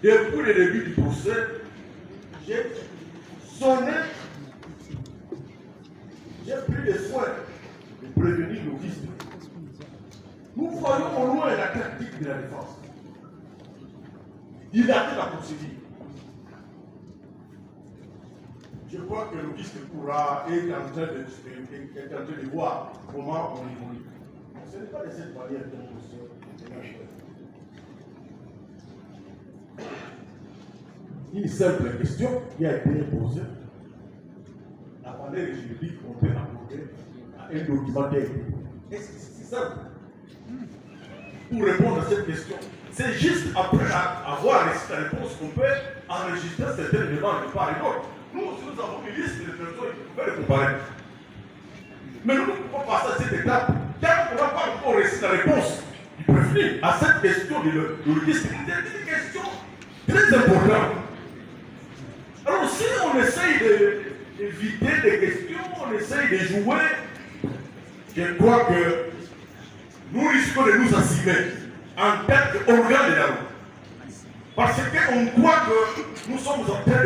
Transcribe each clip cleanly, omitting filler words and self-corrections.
Depuis le début du procès, j'ai sonné, j'ai pris les soins de prévenir l'office. Nous voyons au loin la tactique de la défense. Dilater la procédure. Je crois que l'office pourra est en train de voir comment on évolue. Ce n'est pas de cette manière que nous sommes. Une simple question qui a été posée. La manière juridique qu'on peut apporter à un documentaire. Est-ce que c'est simple? Pour répondre à cette question, c'est juste après avoir reçu la réponse qu'on peut enregistrer certains éléments de part et d'autre. Nous aussi, nous avons une liste de personnes qui peuvent les comparer. Mais nous ne pouvons pas passer à cette étape tant qu'on n'a pas encore reçu la réponse du prévenu à cette question de l'orchestre. C'est une question très importante. Alors, si on essaye d'éviter des questions, on essaye de jouer, je crois que nous risquons de nous assumer en tant qu'organe de la loi. Parce qu'on croit que nous sommes en train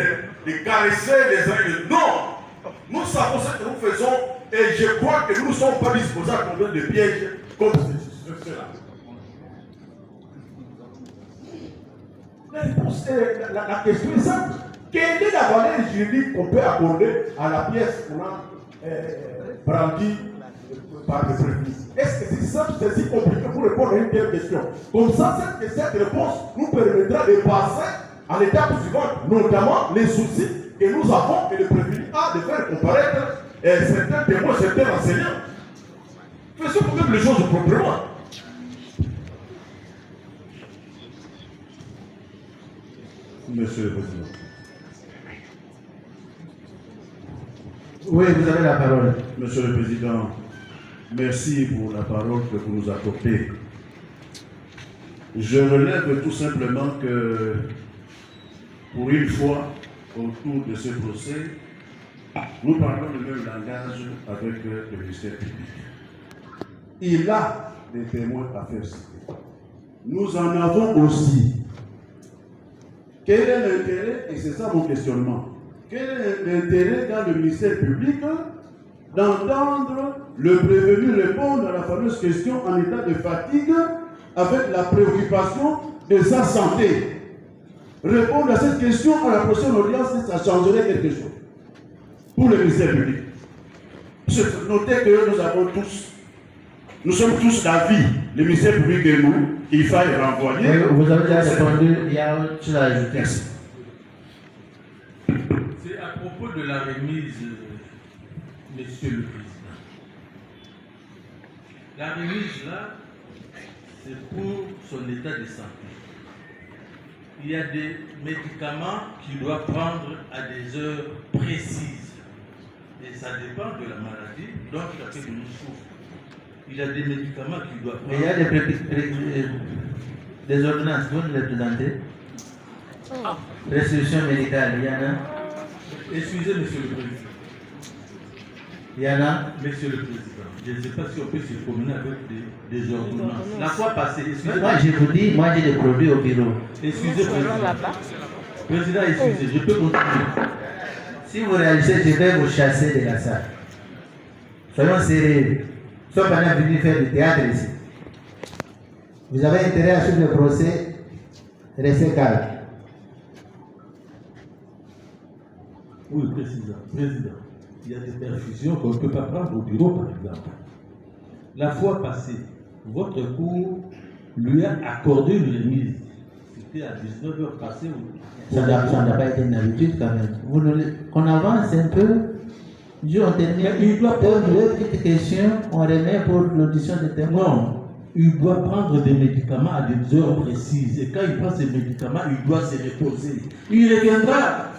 de caresser les uns et les autres. Non! Nous savons ce que nous faisons et je crois que nous ne sommes pas disposés à combien de pièges comme cela. La question est simple. Quelle est la valeur juridique qu'on peut accorder à la pièce qu'on a brandie par le prévenu? Est-ce que c'est simple, c'est si compliqué pour répondre à une telle question? Comme ça, cette réponse nous permettra de passer à l'étape suivante, notamment les soucis que nous avons et le prévenu a de faire comparaître certains témoins, certains enseignants. Faisons quand même les choses proprement. Monsieur le Président. Oui, vous avez la parole. Monsieur le Président, merci pour la parole que vous nous accordez. Je relève tout simplement que, pour une fois, autour de ce procès, nous parlons le même langage avec le ministère public. Il a des témoins à faire citer. Nous en avons aussi. Quel est l'intérêt, et c'est ça mon questionnement, quel est l'intérêt dans le ministère public d'entendre le prévenu répondre à la fameuse question en état de fatigue avec la préoccupation de sa santé? Répondre à cette question à la prochaine audience, ça changerait quelque chose pour le ministère public. Notez que nous sommes tous d'avis, le ministère public et nous, qu'il faille renvoyer. Vous avez déjà répondu, il y a autre chose à ajouter. C'est à propos de la remise, Monsieur le Président. La remise là, c'est pour son état de santé. Il y a des médicaments qu'il doit prendre à des heures précises. Et ça dépend de la maladie dont chacun de nous souffre. Il y a des médicaments qu'il doit prendre. Mais il y a des ordonnances, vous nous les présentez? Restitution médicale, il y en a? Excusez, Monsieur le Président. Il y en a? Monsieur le Président, je ne sais pas si on peut se promener avec des ordonnances. La fois passée, excusez-moi. Moi je vous dis, moi j'ai des produits au bureau. Excusez, Président. Président, excusez, je peux continuer. Si vous réagissez, je vais vous chasser de la salle. Soyons sérieux. Nous sommes maintenant venus faire du théâtre ici. Vous avez intérêt à suivre le procès, restez calme. Oui, Président. Il y a des perfusions qu'on ne peut pas prendre au bureau, par exemple. La fois passée, votre cour lui a accordé une remise. C'était à 19h passées. Ça n'a pas été une habitude quand même. Qu'on avance un peu. On termine. Il doit prendre une petite question, on remet pour l'audition des témoins. Non, il doit prendre des médicaments à des heures précises. Et quand il prend ces médicaments, il doit se reposer. Il reviendra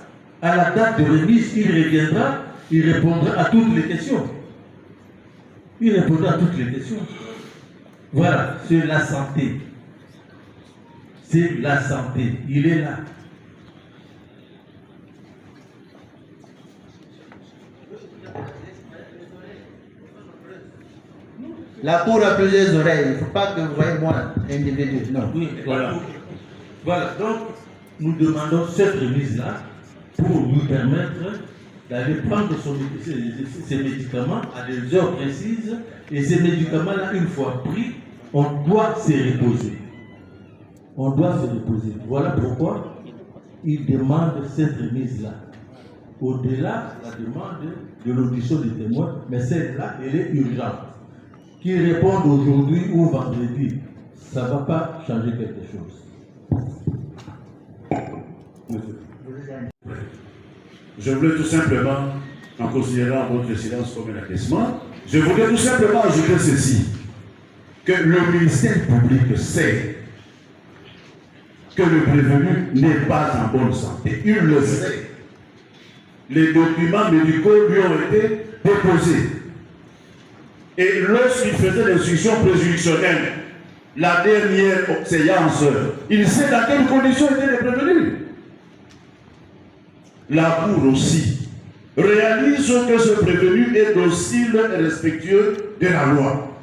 à la date de remise, il répondra à toutes les questions. Il répondra à toutes les questions. Voilà, c'est la santé. C'est la santé. Il est là. La cour a plusieurs oreilles. Il ne faut pas que vous voyez moi, individu. Non. Oui, voilà. Voilà. Donc, nous demandons cette remise-là pour nous permettre d'aller prendre ces médicaments à des heures précises. Et ces médicaments-là, une fois pris, on doit se reposer. On doit se reposer. Voilà pourquoi il demande cette remise-là. Au-delà de la demande de l'audition des témoins, mais celle-là, elle est urgente. Qu'ils répondent aujourd'hui ou vendredi, ça ne va pas changer quelque chose. Je voulais tout simplement, en considérant votre silence comme un acquiescement, je voudrais tout simplement ajouter ceci, que le ministère public sait que le prévenu n'est pas en bonne santé. Il le sait. Les documents médicaux lui ont été déposés. Et lorsqu'il faisait l'instruction préjudicionnelle, la dernière séance, il sait dans quelles conditions étaient les prévenus. La Cour aussi réalise que ce prévenu est docile et respectueux de la loi.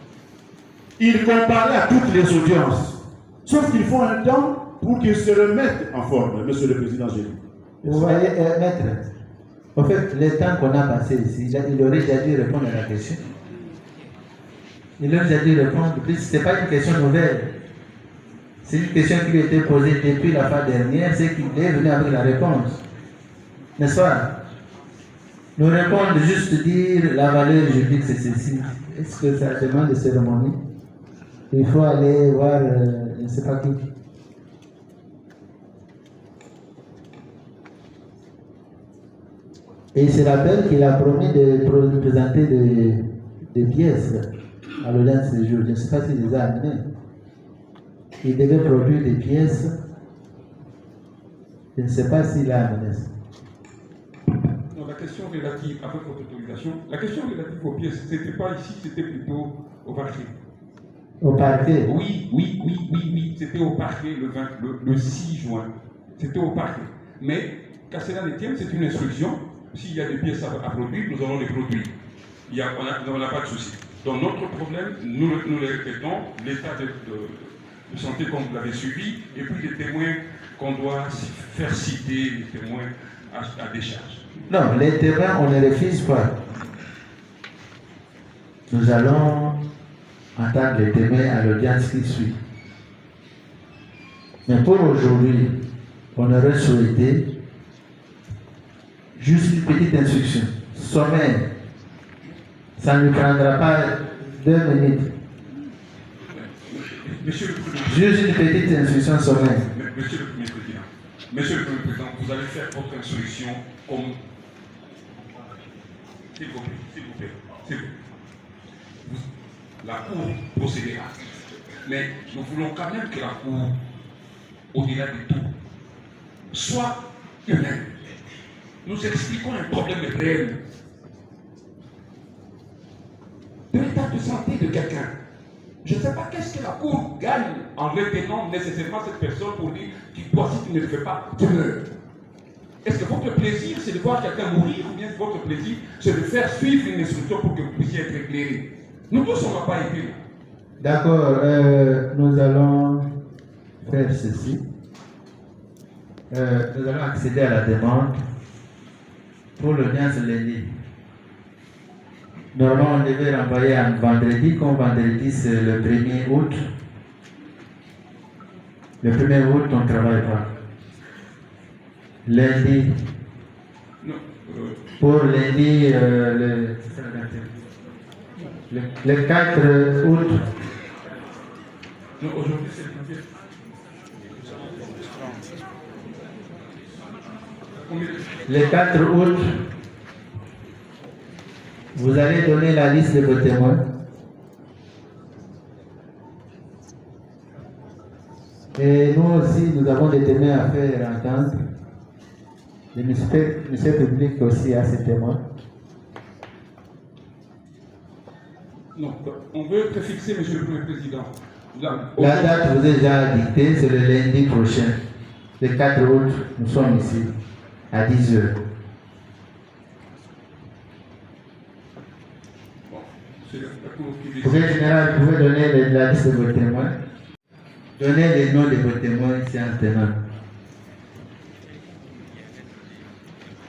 Il comparait à toutes les audiences. Sauf qu'il faut un temps pour qu'il se remette en forme, Monsieur le Président Gély. Vous voyez, maître, en fait, le temps qu'on a passé ici, il aurait déjà dû répondre à la question. Il aurait déjà dû répondre. Ce n'est pas une question nouvelle. C'est une question qui lui a été posée depuis la fois dernière, c'est qu'il est venu avec la réponse. N'est-ce pas? Nous répondre juste dire la valeur juridique c'est ceci. Est-ce que ça demande de cérémonie? Il faut aller voir, je ne sais pas qui. Et il se rappelle qu'il a promis de présenter des pièces à l'audience ce jour. Je ne sais pas s'il les a amenées. Il devait produire des pièces. Je ne sais pas s'il a amené ça. Non, la question relative, avec votre autorisation, la question relative aux pièces, ce n'était pas ici, c'était plutôt au parquet. Au parquet? Oui, c'était au parquet le 6 juin. C'était au parquet. Mais, qu'à cela ne tienne, c'est une instruction. S'il y a des pièces à produire, nous allons les produire. On n'a pas de souci. Donc notre problème, nous le répétons, l'état de santé comme vous l'avez suivi, et puis les témoins qu'on doit faire citer, les témoins à décharge. Non, les témoins, on ne les refuse pas. Nous allons entendre les témoins à l'audience qui suit. Mais pour aujourd'hui, on aurait souhaité juste une petite instruction, sommaire. Ça ne prendra pas 2 minutes. Monsieur le Président. Juste une petite instruction sommaire. Monsieur le Premier Président. Monsieur le Premier Président, vous allez faire votre instruction comme... S'il vous plaît. La Cour procédera. Mais nous voulons quand même que la Cour, au-delà de tout, soit humaine. Nous expliquons un problème réel de l'état de santé de quelqu'un. Je ne sais pas qu'est-ce que la Cour gagne en retenant nécessairement cette personne pour dire qu'il doit, si tu ne le fais pas, tu meurs. Est-ce que votre plaisir, c'est de voir quelqu'un mourir, ou bien votre plaisir, c'est de faire suivre une instruction pour que vous puissiez être éclairé? Nous tous, on n'a pas été là. D'accord, nous allons faire ceci. Nous allons accéder à la demande pour l'audience lundi. Normalement, on devait renvoyer un vendredi, comme vendredi c'est le 1er août. Le 1er août, on ne travaille pas. Lundi. Non, pour lundi, le 4 août. non, aujourd'hui c'est le 28. Le 4 août, vous allez donner la liste de vos témoins. Et nous aussi, nous avons des témoins à faire entendre. Le ministère public aussi a ses témoins. Non, on veut préfixer, Monsieur le Premier Président. La date vous est déjà dictée, c'est le lundi prochain. Le 4 août, nous sommes ici, à 10 h. Procureur général, vous pouvez donner la liste de vos témoins. Donnez les noms de vos témoins ici en tenant.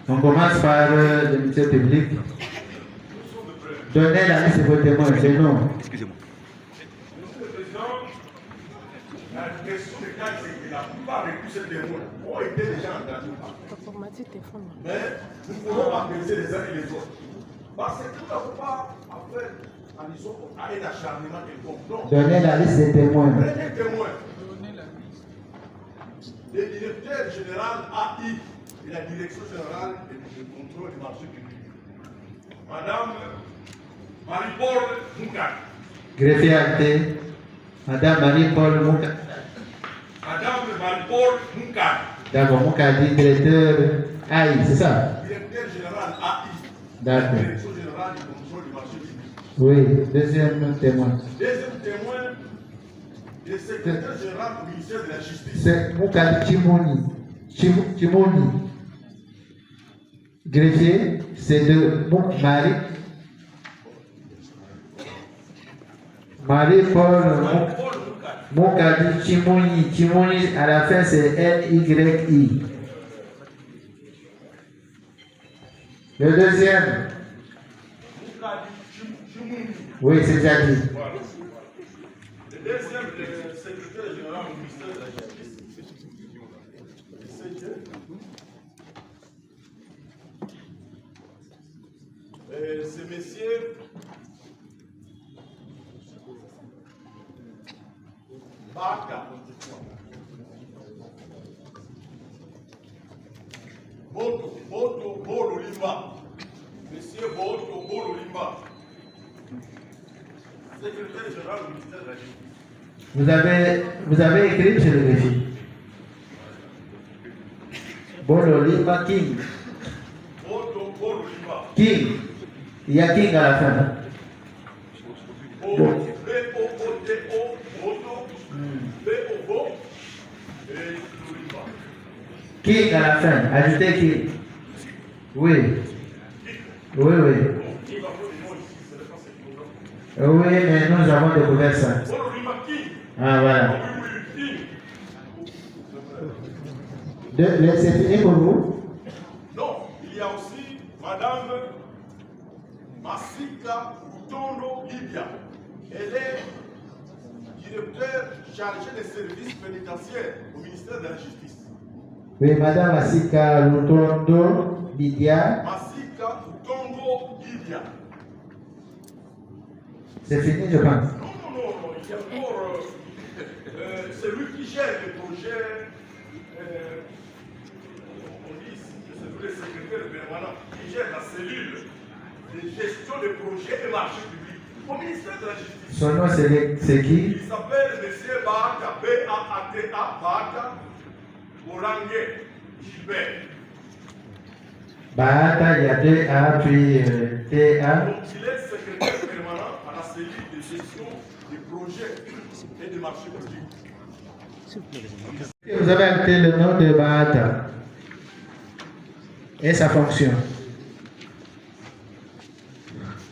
On commence par le ministère public. Donnez la liste de vos témoins, c'est non. Excusez-moi. Monsieur le Président, la question de cas, c'est que la plupart de tous ces témoins ont été déjà engagés. Mais nous pouvons organiser les uns et les autres. Parce que tout ne faut pas après, à un acharnement quelconque. Donc, Donnez la liste des témoins. premier témoin, le directeur général AI de la Direction générale de contrôle du marché public. Madame Marie-Paul Moukat. Greffier acté. Madame Marie-Paul Mouka. Madame Marie-Paul Moukat. D'accord, Mouka dit directeur AI, c'est ça? Directeur général AI. D'accord. Direction générale du contrôle du marché public. Oui, deuxième témoin. Deuxième témoin, le secrétaire général du ministère de la Justice. C'est Mouka Chimoni. Chimoni. Greffier, c'est de Marie. Marie-Paul Mouka Chimoni. Chimoni, à la fin, c'est L-Y-I. Le deuxième. Oui, c'est déjà dit. Voilà. Le deuxième, le secrétaire général du ministère de la Justice. C'est monsieur Baka. Boto Bololima. Monsieur Boto Bololima. Secrétaire général du ministère de la Justice. Vous avez écrit chez le greffier. Bololima King. Boto Bololima. King. Il y a King à la fin. B-O-O-T-O, Boto, B-O-O, et Bololima. King à la fin. Ajoutez King. Oui. Oui, oui. Oui, mais nous avons découvert ça. Bololima King. Ah, voilà. King. C'est fini pour vous? Non, il y a aussi Madame Masika Utondo Libia. Elle est directeur chargée des services pénitentiaires au ministère de la Justice. Oui, Madame Asika Lutondo Lydia. Masika Utondo Libia. C'est fini, je pense. Non, il y a encore celui qui gère les projets, on dit ici que c'est le secrétaire permanent, qui gère la cellule de gestion des projets et marchés publics au ministère de la Justice. Son nom, c'est qui? Il s'appelle M. Baaka, B-A-A-T-A, Baaka Orangue Gilbert. Baata, il y a deux A, puis T-A. Donc, il est secrétaire permanent à la cellule de gestion des projets et des marchés publics. Vous avez ajouté le nom de Baata et sa fonction.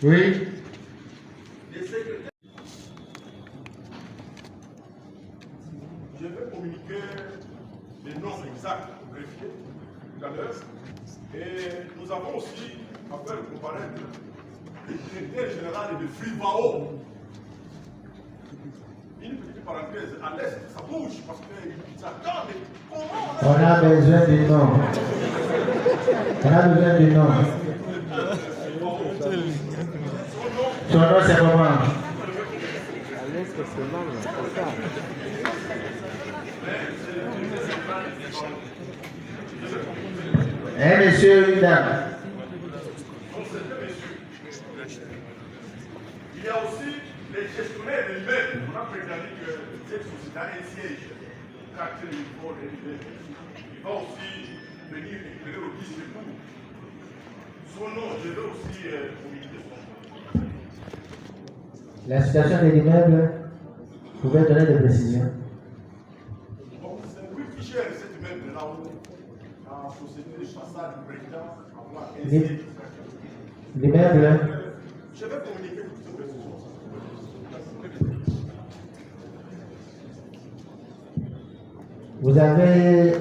Oui. Les secrétaires. Je vais communiquer les noms exacts au greffier tout à l'heure. Et nous avons aussi, afin de comparaître, le directeur général de Frivao. Une petite parenthèse, à l'est, ça bouge parce qu'ils attendent. Comment On a besoin du nom. On a besoin du nom. Son nom, c'est comment? Un monsieur, une dame. Il y a aussi les gestionnaires de l'immeuble. On a prétendu que cette société a un siège au quartier de l'Ivoire de l'immeuble. Il va aussi venir éclairer au 10 de cours. Son nom, je vais aussi communiquer son nom. La situation de l'immeuble, vous pouvez donner des précisions. Donc, c'est lui qui gère cet immeuble là-haut. La société de chassage du président avoir un siège. L'immeuble, Je vais communiquer toutes ces précisions. vous avez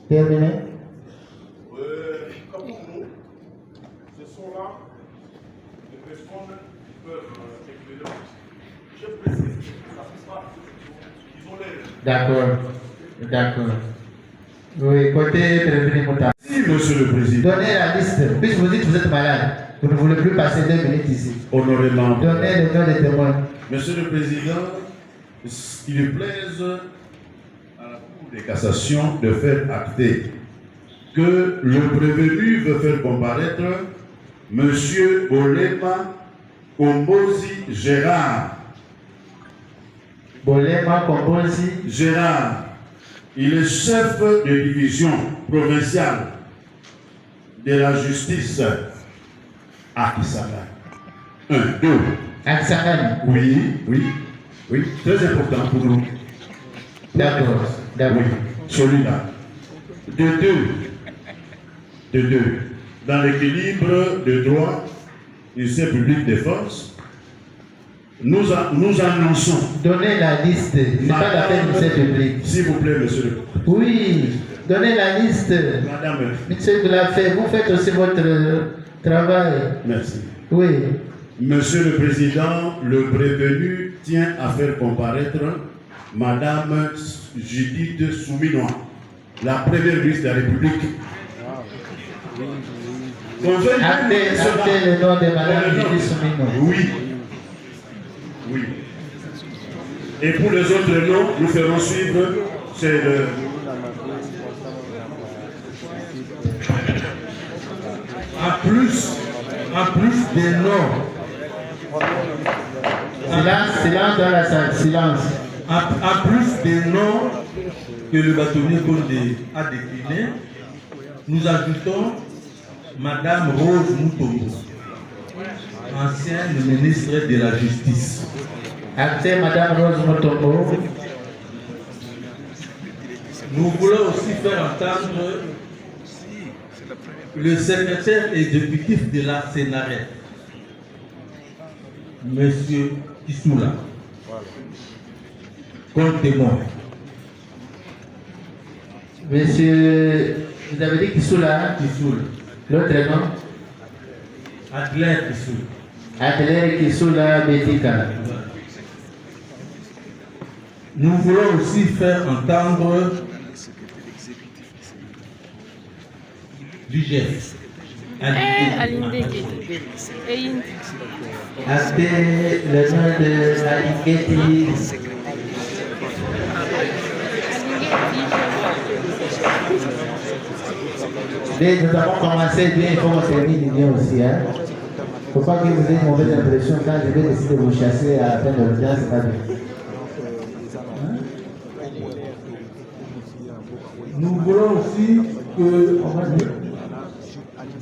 terminé? D'accord. D'accord. Oui, côté prévenu Mouta. Si, Monsieur le Président. Donnez la liste. Puisque vous dites que vous êtes malade, vous ne voulez plus passer 2 minutes ici. Honoré membre. Donnez le nom des témoins. Monsieur le Président, il plaise à la Cour de cassation de faire acter que le prévenu veut faire comparaître Monsieur Bolema Kombozi Gérard. Bolema Kombozi Gérard, il est chef de division provinciale de la justice à Kisanga. 1, 2. Aksakan. Oui, très important pour nous. D'accord. D'accord. Oui, celui-là. De deux. Dans l'équilibre de droit du service public de force, nous annonçons. Donnez la liste. C'est pas la peine de cette public. S'il vous plaît, monsieur le. Oui. Donnez la liste. Madame. Monsieur l'a fait. Vous faites aussi votre travail. Merci. Oui. Monsieur le Président, le prévenu tient à faire comparaître Madame Judith Souminois, la première ministre de la République. Actez le nom de Madame Judith Souminois. Oui. Et pour les autres noms, nous ferons suivre. C'est le. En plus des noms. Silence dans la salle, silence. En plus des noms que le bâtonnier Condé a déclinés, nous ajoutons Madame Rose Moutombo, ancienne ministre de la Justice. Actez Madame Rose Moutombo. Nous voulons aussi faire entendre le secrétaire exécutif de la Sénarette, Monsieur Kissoula, comme témoin. Monsieur, vous avez dit Kissoula. L'autre nom? Adler Kissoula. Adler Kissoula Betika. Nous voulons aussi faire entendre du chef. Actez le nom de Aliketi. Dès nous avons commencé bien, il faut qu'on termine bien aussi. Il ne faut pas que vous ayez une mauvaise impression quand je vais décider de vous chasser à la fin de l'audience, c'est pas bien. Nous voulons aussi que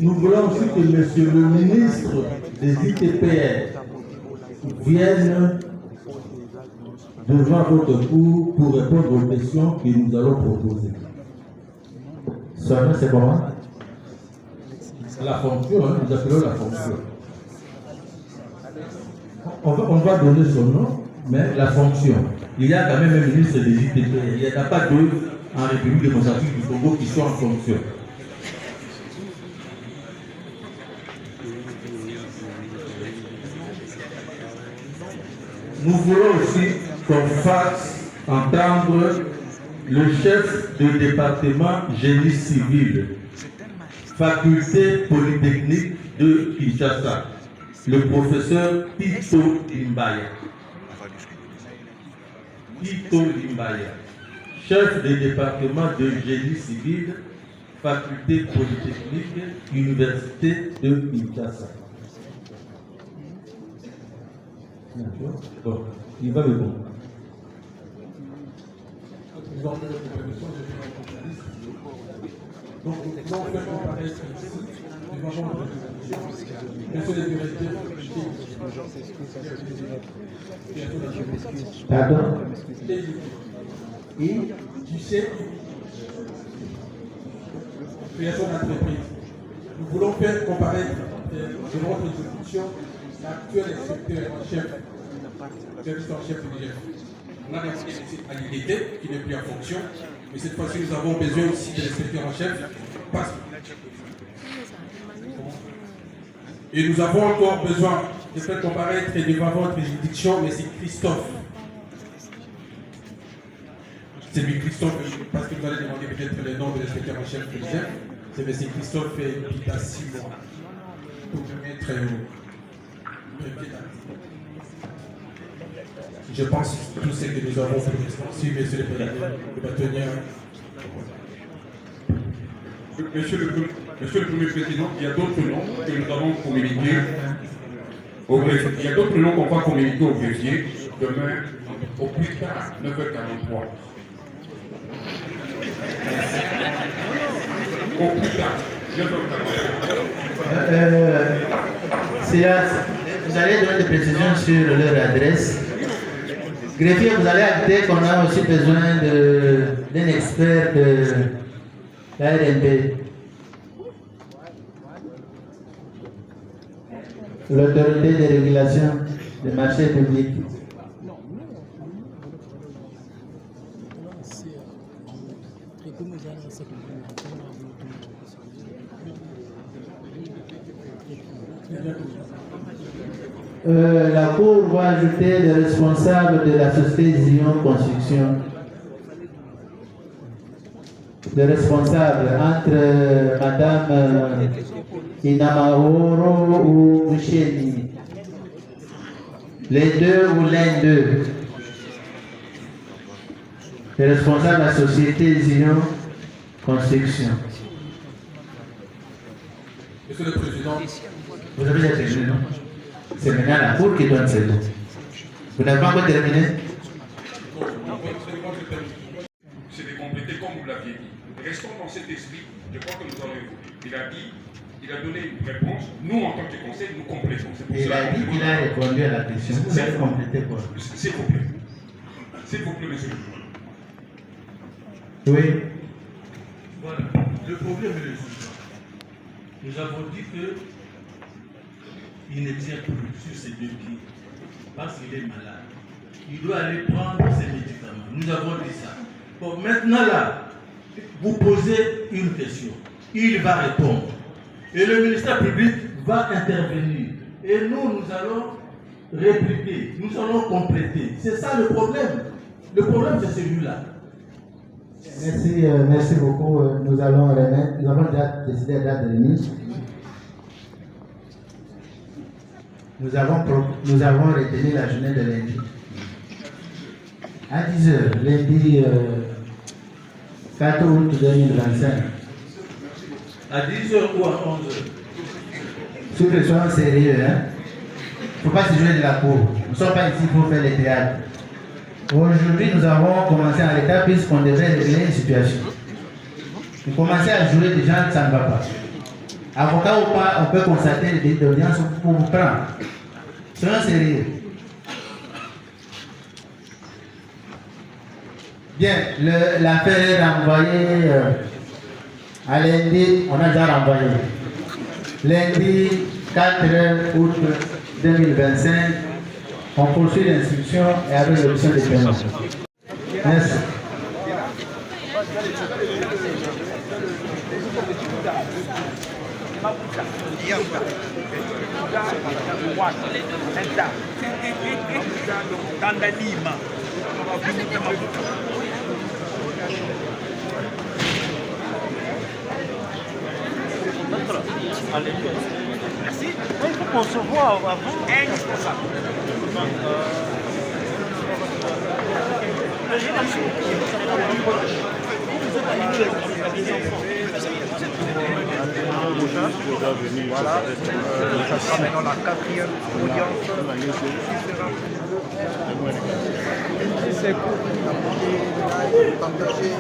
Monsieur le ministre des ITPR vienne devant votre cour pour répondre aux questions que nous allons proposer. Son nom, c'est comment? La fonction, nous appelons la fonction. On va donner son nom, mais la fonction. Il y a quand même un ministre des ITPR. Il n'y en a pas deux en République démocratique du Congo qui sont en fonction. Nous voulons aussi qu'on fasse entendre le chef de département génie civil, faculté polytechnique de Kinshasa, le professeur Tito Limbaya. Chef de département de génie civil, faculté polytechnique, université de Kinshasa. Bon, il va le bon. Donc, nous allons faire comparaître ici, devant votre institution, monsieur le directeur, Pardon? et tu sais, création d'entreprise. Nous voulons faire comparaître devant votre institution l'actuel inspecteur en chef, service en chef du GF. On a à l'unité qui n'est plus en fonction, mais cette fois-ci nous avons besoin aussi de l'inspecteur en chef. Et nous avons encore besoin de faire comparaître devant votre juridiction, mais c'est Christophe. C'est lui Christophe, parce que vous allez demander peut-être le nom de l'inspecteur en chef de l'IGF. C'est M. Christophe Pita Simon pour me mettre au préfet d'activité. Je pense que tout ce que nous avons fait extensive, monsieur le président, le bâtonnier. Monsieur le Premier Président, il y a d'autres noms que nous allons communiquer au greffier. Il y a d'autres noms qu'on va communiquer au greffier demain, au plus tard, 9h43. Au plus tard, 9h43. Vous allez donner des précisions sur leur adresse. Greffier, vous allez acter qu'on a aussi besoin d'un expert de la RNP. L'autorité de régulation des marchés publics. La Cour va ajouter les responsables de la société Zion Construction. Les responsables entre Madame Inamahoro ou Moucheni. Les deux ou l'un d'eux. Les responsables de la société Zion Construction. Monsieur le Président, Vous avez déjà terminé, non? C'est maintenant la Cour qui donne ces mots. Vous n'avez pas encore terminé? C'est de compléter comme vous l'aviez dit. Restons dans cet esprit. Je crois que nous allons évoluer. Il a donné une réponse. Nous, en tant que conseil, nous complétons. Il a dit qu'il a répondu à la question. Vous avez complété quoi? S'il vous plaît. S'il vous plaît, monsieur le président. Oui. Voilà. Le problème est le suivant. Nous avons dit qu'il ne tient plus sur ses deux pieds parce qu'il est malade. Il doit aller prendre ses médicaments. Nous avons dit ça. Bon, maintenant là, vous posez une question. Il va répondre. Et le ministère public va intervenir. Et nous allons répliquer. Nous allons compléter. C'est ça le problème. Le problème, c'est celui-là. Merci beaucoup. Nous avons déjà décidé la date de remise. Nous avons retenu la journée de lundi. À 10h, lundi 4 août 2025. À 10h ou à 11h. Ceux qui sont sérieux, hein? Il ne faut pas se jouer de la cour. Nous ne sommes pas ici pour faire le théâtre. Aujourd'hui, nous avons commencé en l'état puisqu'on devait régler une situation. Vous commencez à jouer des gens, ça ne va pas. Avocat ou pas, on peut constater les délits d'audience pour vous prendre. Soyons sérieux. Bien, l'affaire est renvoyée à lundi, on a déjà renvoyé. Lundi 4 août 2025, on poursuit l'instruction et avec l'option de paiement. Merci. Merci. Il faut qu'on se voit avant. Indispensable. Voilà, ça sera maintenant la 4e audience. C'est pour partager.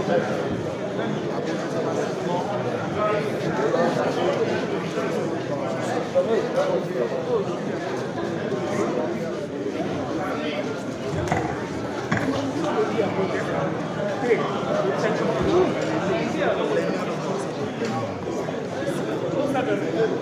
Thank you.